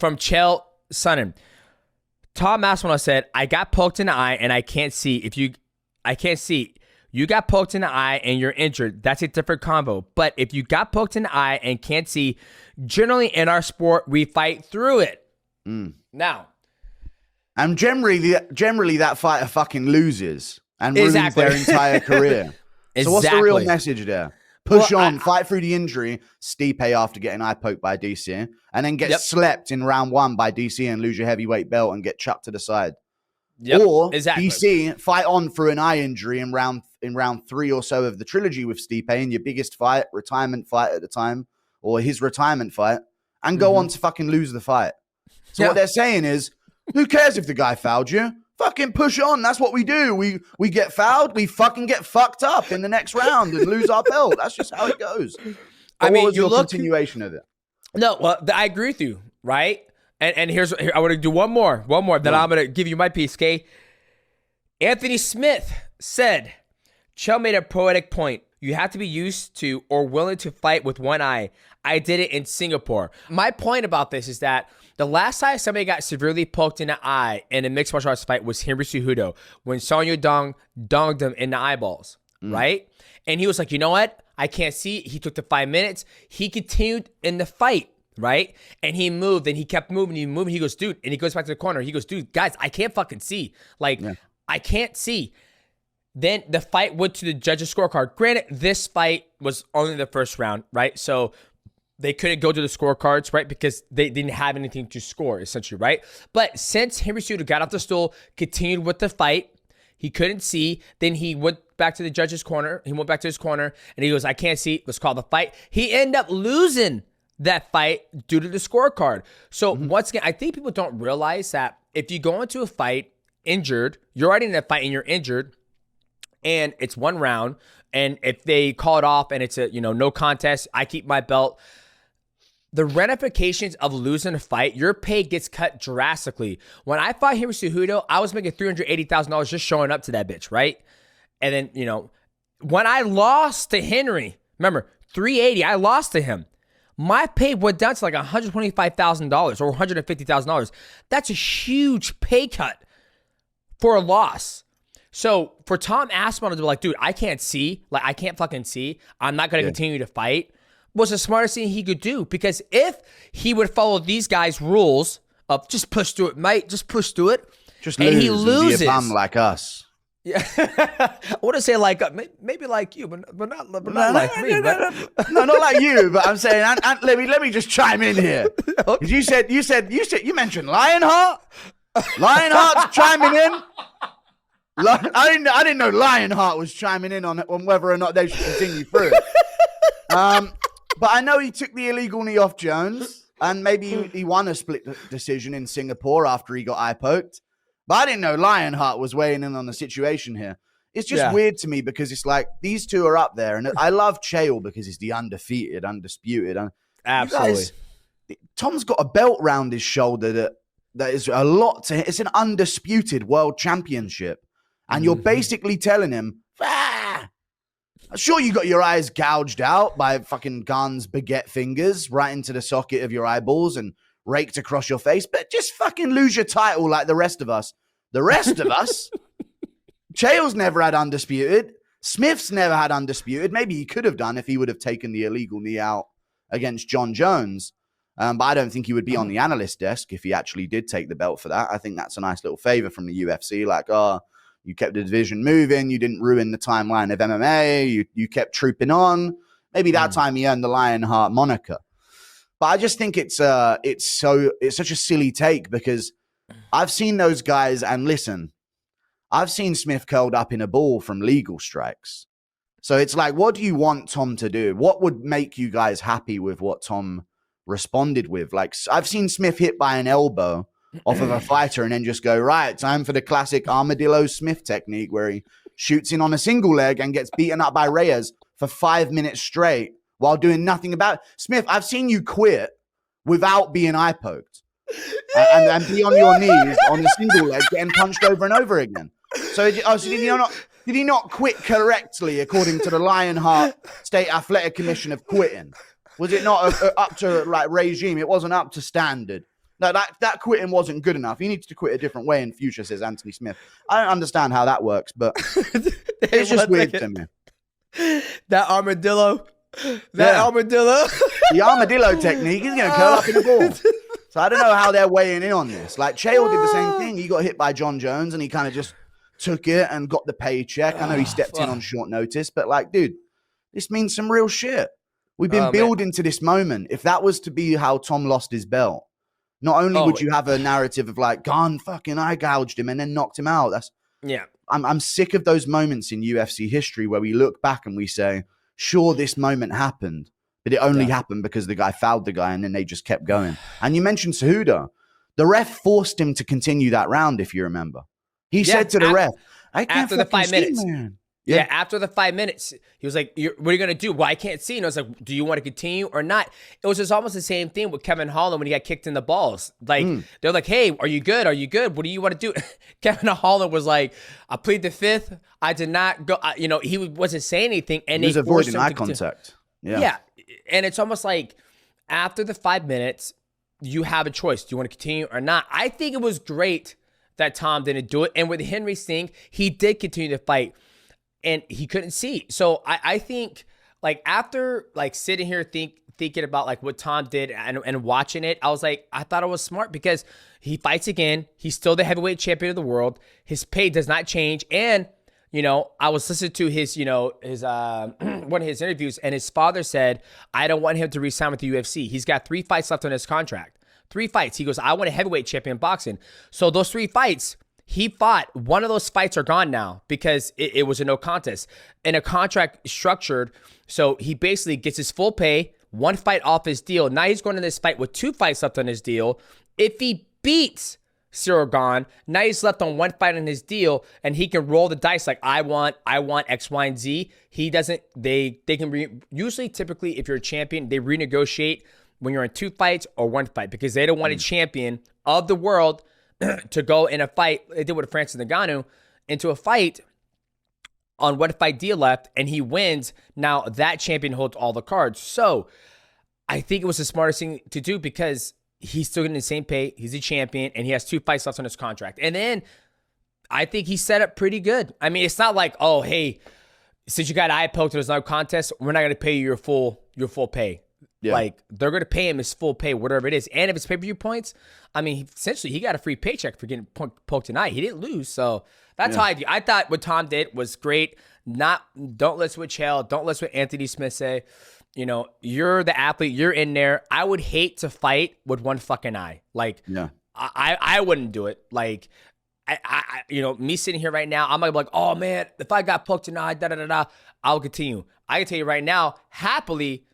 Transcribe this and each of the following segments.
from Chael Sonnen. Tom Aspinall said, I got poked in the eye and I can't see. I can't see. You got poked in the eye and you're injured. That's a different combo. But if you got poked in the eye and can't see, generally in our sport, we fight through it. Now. And generally that fighter fucking loses and ruins their entire career. So what's the real message there? Push on, fight through the injury, Stipe after getting eye poked by DC, and then get slept in round 1 by DC and lose your heavyweight belt and get chucked to the side. Or DC, fight on through an eye injury in round 3 or so of the trilogy with Stipe in your biggest fight, retirement fight at the time, or his retirement fight, and go on to fucking lose the fight. So what they're saying is, who cares if the guy fouled you? Fucking push on. That's what we do. We get fouled. We fucking get fucked up in the next round and lose our belt. That's just how it goes. But what was your continuation of it? No, well, I agree with you, right? And here, I want to do one more. Then I'm going to give you my piece, okay? Anthony Smith said, Chael made a poetic point. You have to be used to or willing to fight with one eye. I did it in Singapore. My point about this is that the last time somebody got severely poked in the eye in a mixed martial arts fight was Henry Cejudo when Sonnen donged him in the eyeballs, right? And he was like, you know what? I can't see. He took the 5 minutes. He continued in the fight, right? And he moved and he kept moving. He goes, dude, and he goes back to the corner. He goes, dude, guys, I can't fucking see. I can't see. Then the fight went to the judges' scorecard. Granted, this fight was only the first round, right? So they couldn't go to the scorecards, right? Because they didn't have anything to score, essentially, right? But since Henry Cejudo got off the stool, continued with the fight, he couldn't see. Then he went back to the judge's corner. He went back to his corner, and he goes, I can't see. Let's call the fight. He ended up losing that fight due to the scorecard. So once again, I think people don't realize that if you go into a fight injured, you're already in a fight and you're injured, and it's one round, and if they call it off and it's a no contest, I keep my belt. The ramifications of losing a fight, your pay gets cut drastically. When I fought Henry Cejudo, I was making $380,000 just showing up to that bitch, right? And then, when I lost to Henry, remember, $380, I lost to him. My pay went down to like $125,000 or $150,000. That's a huge pay cut for a loss. So for Tom Aspinall to be like, dude, I can't see. Like, I can't fucking see. I'm not going to continue to fight. Was the smartest thing he could do, because if he would follow these guys' rules of just push through it, mate, just push through it, and he loses, be a bum like us. Yeah, I want to say like maybe like you, but not like me. No, not like you. But I'm saying, and let me just chime in here. Okay. You mentioned Lionheart. Lionheart's chiming in. I didn't know Lionheart was chiming in on whether or not they should continue through. But I know he took the illegal knee off Jones, and maybe he won a split decision in Singapore after he got eye poked. But I didn't know Lionheart was weighing in on the situation here. It's just weird to me because it's like these two are up there, and I love Chael because he's the undefeated, undisputed. Absolutely. Tom's got a belt round his shoulder that is a lot to him. It's an undisputed world championship, and you're basically telling him, sure, you got your eyes gouged out by fucking Gun's baguette fingers right into the socket of your eyeballs and raked across your face, but just fucking lose your title like the rest of us. The rest of us, Chael's never had undisputed. Smith's never had undisputed. Maybe he could have done if he would have taken the illegal knee out against John Jones. But I don't think he would be on the analyst desk if he actually did take the belt for that. I think that's a nice little favor from the UFC. Like, you kept the division moving. You didn't ruin the timeline of MMA. You kept trooping on. Maybe that time he earned the Lionheart moniker. But I just think it's such a silly take because I've seen those guys, and listen, I've seen Smith curled up in a ball from legal strikes. So it's like, what do you want Tom to do? What would make you guys happy with what Tom responded with? Like, I've seen Smith hit by an elbow off of a fighter and then just go, right, time for the classic Armadillo Smith technique where he shoots in on a single leg and gets beaten up by Reyes for 5 minutes straight while doing nothing about it. Smith, I've seen you quit without being eye poked and be on your knees on a single leg getting punched over and over again. So did he not quit correctly according to the Lionheart State Athletic Commission of quitting? Was it not up to like regime? It wasn't up to standard. No, that quitting wasn't good enough. He needs to quit a different way in future, says Anthony Smith. I don't understand how that works, but it's just weird to me. That armadillo. Armadillo. The armadillo technique is going to curl up in a ball. So I don't know how they're weighing in on this. Like, Chael did the same thing. He got hit by John Jones, and he kind of just took it and got the paycheck. I know he stepped in on short notice, but like, dude, this means some real shit. We've been building to this moment. If that was to be how Tom lost his belt, not only would you have a narrative of like, Gunn fucking eye gouged him and then knocked him out. I'm sick of those moments in UFC history where we look back and we say, sure, this moment happened, but it only happened because the guy fouled the guy and then they just kept going. And you mentioned Cejudo. The ref forced him to continue that round, if you remember. He said to the ref, I can't after the 5 minutes. Man. Yeah, after the 5 minutes, he was like, what are you going to do? Well, I can't see. And I was like, do you want to continue or not? It was just almost the same thing with Kevin Holland when he got kicked in the balls. Like, they're like, hey, are you good? Are you good? What do you want to do? Kevin Holland was like, I plead the fifth. I did not go. He wasn't saying anything. And he was avoiding eye contact. Yeah. And it's almost like after the 5 minutes, you have a choice. Do you want to continue or not? I think it was great that Tom didn't do it. And with Henry Singh, he did continue to fight. And he couldn't see. So I think like after like sitting here thinking about like what Tom did and watching it, I was like, I thought it was smart because he fights again. He's still the heavyweight champion of the world. His pay does not change. And, I was listening to his, his one of his interviews, and his father said, I don't want him to re-sign with the UFC. He's got 3 fights left on his contract. 3 fights. He goes, I want a heavyweight champion in boxing. So those 3 fights, he fought. One of those fights are gone now because it was a no contest and a contract structured. So he basically gets his full pay, 1 fight off his deal. Now he's going to this fight with 2 fights left on his deal. If he beats Cyril Gane, now he's left on 1 fight on his deal, and he can roll the dice like I want X, Y, and Z. He doesn't. They can usually, typically, if you're a champion, they renegotiate when you're in 2 fights or 1 fight because they don't want a champion of the world to go in a fight. They did with Francis Ngannou into a fight on 1 fight deal left, and he wins. Now that champion holds all the cards. So I think it was the smartest thing to do because he's still getting the same pay. He's a champion, and he has 2 fights left on his contract. And then I think he set up pretty good. I mean, it's not like, oh, hey, since you got eye poked and there's no contest, we're not going to pay you your full pay. Yeah. Like, they're going to pay him his full pay, whatever it is. And if it's pay-per-view points, I mean, essentially, he got a free paycheck for getting poked tonight. He didn't lose. So that's how I do. I thought what Tom did was great. Don't listen what Chael, don't listen what Anthony Smith say. You're the athlete. You're in there. I would hate to fight with 1 fucking eye. Like, I wouldn't do it. Like, I me sitting here right now, I'm like, oh, man, if I got poked tonight, I'll continue. I can tell you right now, happily,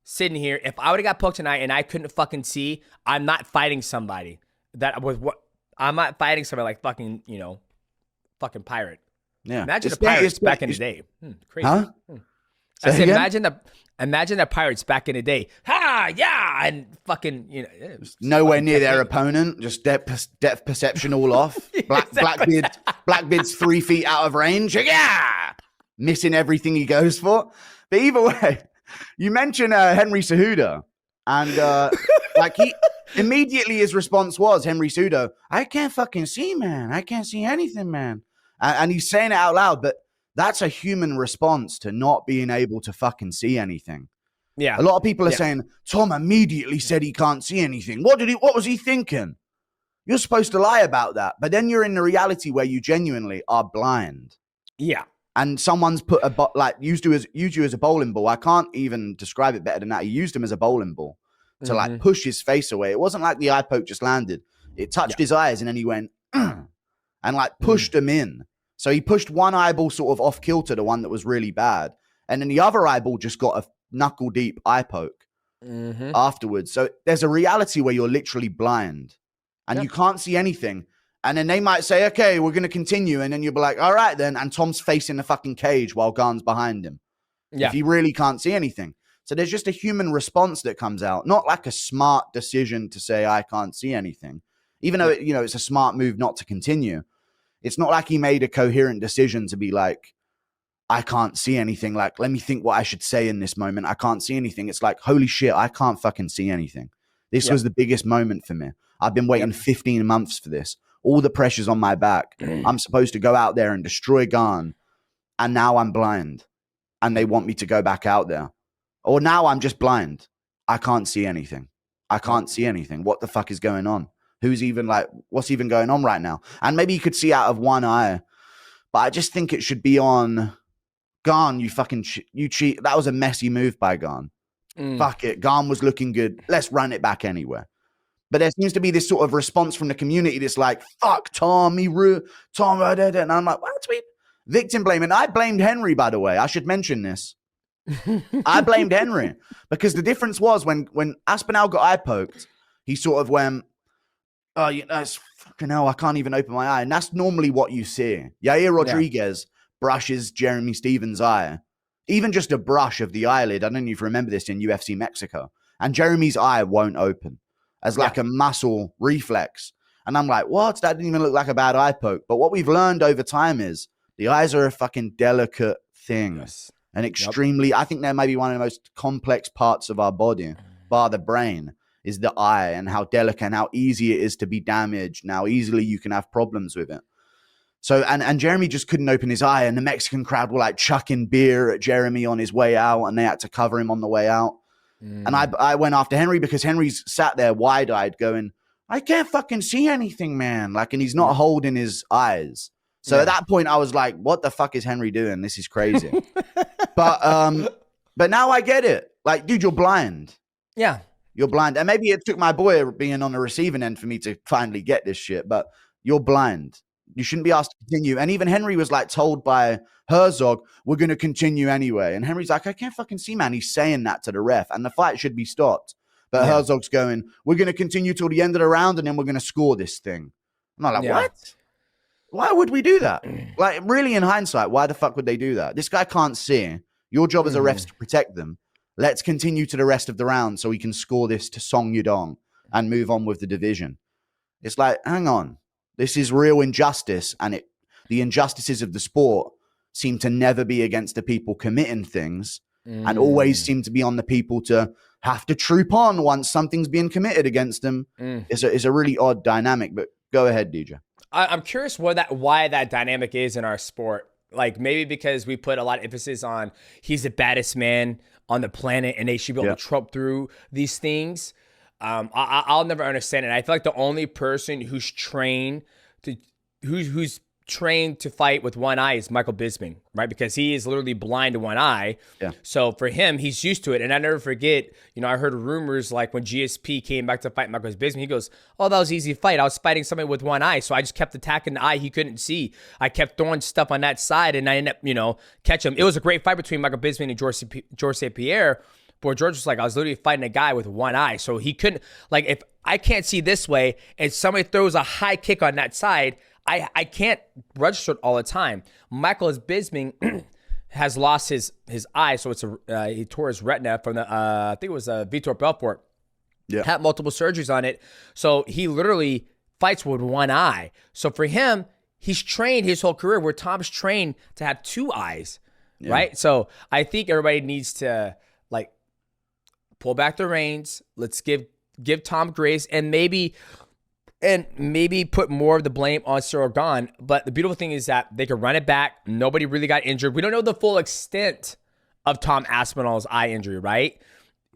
sitting here, if I would have got poked tonight and I couldn't fucking see, I'm not fighting somebody I'm not fighting somebody like fucking, fucking pirate. Yeah. Imagine the pirates back in the day. Crazy. Huh? I said, imagine the pirates back in the day. Ha, yeah, and fucking, nowhere near their opponent, just depth perception all off. Blackbeard's 3 feet out of range. Yeah, missing everything he goes for. But either way, you mentioned Henry Cejudo, and immediately his response was, Henry Cejudo, I can't fucking see, man. I can't see anything, man. And he's saying it out loud, but that's a human response to not being able to fucking see anything. Yeah. A lot of people are saying, Tom immediately said he can't see anything. What was he thinking? You're supposed to lie about that. But then you're in the reality where you genuinely are blind. Yeah. And someone's put used you as a bowling ball. I can't even describe it better than that. He used him as a bowling ball to push his face away. It wasn't like the eye poke just landed. It touched his eyes and then he went, and pushed him in. So he pushed one eyeball sort of off kilter, the one that was really bad. And then the other eyeball just got a knuckle deep eye poke afterwards. So there's a reality where you're literally blind and you can't see anything. And then they might say, okay, we're going to continue. And then you'll be like, all right, then. And Tom's facing the fucking cage while Gane's behind him. Yeah. If he really can't see anything. So there's just a human response that comes out, not like a smart decision to say, I can't see anything. Even though, it's a smart move not to continue. It's not like he made a coherent decision to be like, I can't see anything. Like, let me think what I should say in this moment. I can't see anything. It's like, holy shit, I can't fucking see anything. This was the biggest moment for me. I've been waiting 15 months for this. All the pressure's on my back. I'm supposed to go out there and destroy Gane. And now I'm blind. And they want me to go back out there. Or now I'm just blind. I can't see anything. I can't see anything. What the fuck is going on? Who's even like, what's even going on right now? And maybe you could see out of one eye. But I just think it should be on Gane. You fucking, you cheat. That was a messy move by Gane. Fuck it. Gane was looking good. Let's run it back anyway. But there seems to be this sort of response from the community that's like, fuck Tom, Tom, and I'm like, what? Victim blaming. I blamed Henry, by the way. I should mention this. I blamed Henry because the difference was when Aspinall got eye poked, he sort of went, oh, you know, it's fucking hell, I can't even open my eye. And that's normally what you see. Yair Rodriguez brushes Jeremy Stevens' eye. Even just a brush of the eyelid. I don't know if you remember this in UFC Mexico. And Jeremy's eye won't open as like a muscle reflex. And I'm like, what? That didn't even look like a bad eye poke. But what we've learned over time is the eyes are a fucking delicate thing. Yes. And extremely, I think they may be one of the most complex parts of our body, bar the brain, is the eye and how delicate and how easy it is to be damaged and how easily you can have problems with it. So, and Jeremy just couldn't open his eye, and the Mexican crowd were like chucking beer at Jeremy on his way out, and they had to cover him on the way out. And I went after Henry because Henry's sat there wide-eyed going, I can't fucking see anything, man. Like, and he's not holding his eyes. So at that point, I was like, what the fuck is Henry doing? This is crazy. But now I get it. Like, dude, you're blind. Yeah. You're blind. And maybe it took my boy being on the receiving end for me to finally get this shit, but you're blind. You shouldn't be asked to continue. And even Henry was like told by Herzog, we're going to continue anyway. And Henry's like, I can't fucking see, man. He's saying that to the ref and the fight should be stopped. But Herzog's going, we're going to continue till the end of the round and then we're going to score this thing. I'm not like, what? Why would we do that? Like, really, in hindsight, why the fuck would they do that? This guy can't see. Your job as a ref is to protect them. Let's continue to the rest of the round so we can score this to Song Yudong and move on with the division. It's like, hang on. This is real injustice, and the injustices of the sport seem to never be against the people committing things and always seem to be on the people to have to troop on once something's being committed against them. It's a really odd dynamic, but go ahead, DJ. I'm curious why that dynamic is in our sport. Like, maybe because we put a lot of emphasis on he's the baddest man on the planet and they should be able to trope through these things. I'll never understand it. I feel like the only person who's trained to fight with one eye is Michael Bisping, right? Because he is literally blind to one eye. Yeah. So for him, he's used to it. And I never forget, I heard rumors like when GSP came back to fight Michael Bisping, he goes, oh, that was an easy fight. I was fighting somebody with one eye. So I just kept attacking the eye he couldn't see. I kept throwing stuff on that side and I ended up, catch him. It was a great fight between Michael Bisping and George St. Pierre. But George was like, I was literally fighting a guy with one eye. So he couldn't, like, if I can't see this way and somebody throws a high kick on that side, I can't register it all the time. Michael Bisping has lost his eye, so he tore his retina from the I think it was Vitor Belfort. Yeah, had multiple surgeries on it, so he literally fights with one eye. So for him, he's trained his whole career where Tom's trained to have two eyes, right? So I think everybody needs to like pull back the reins. Let's give Tom grace and maybe put more of the blame on Cyril Gane. But the beautiful thing is that they could run it back. Nobody really got injured. We don't know the full extent of Tom Aspinall's eye injury, right?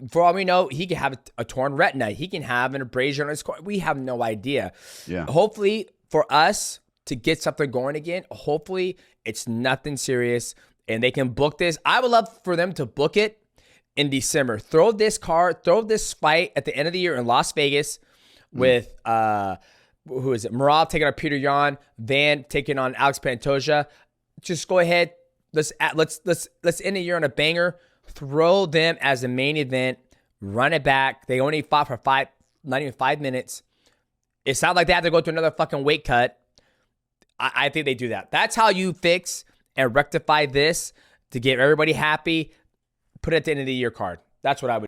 For all we know, he can have a torn retina. He can have an abrasion on his core. We have no idea. Yeah. Hopefully, for us to get something going again, hopefully it's nothing serious and they can book this. I would love for them to book it in December. Throw this fight at the end of the year in Las Vegas with who is it? Merab taking on Peter Yan, Van taking on Alex Pantoja. Just go ahead. Let's end the year on a banger. Throw them as the main event. Run it back. They only fought for not even 5 minutes. It's not like they have to go to another fucking weight cut. I think they do that. That's how you fix and rectify this to get everybody happy. Put it at the end of the year card. That's what I would.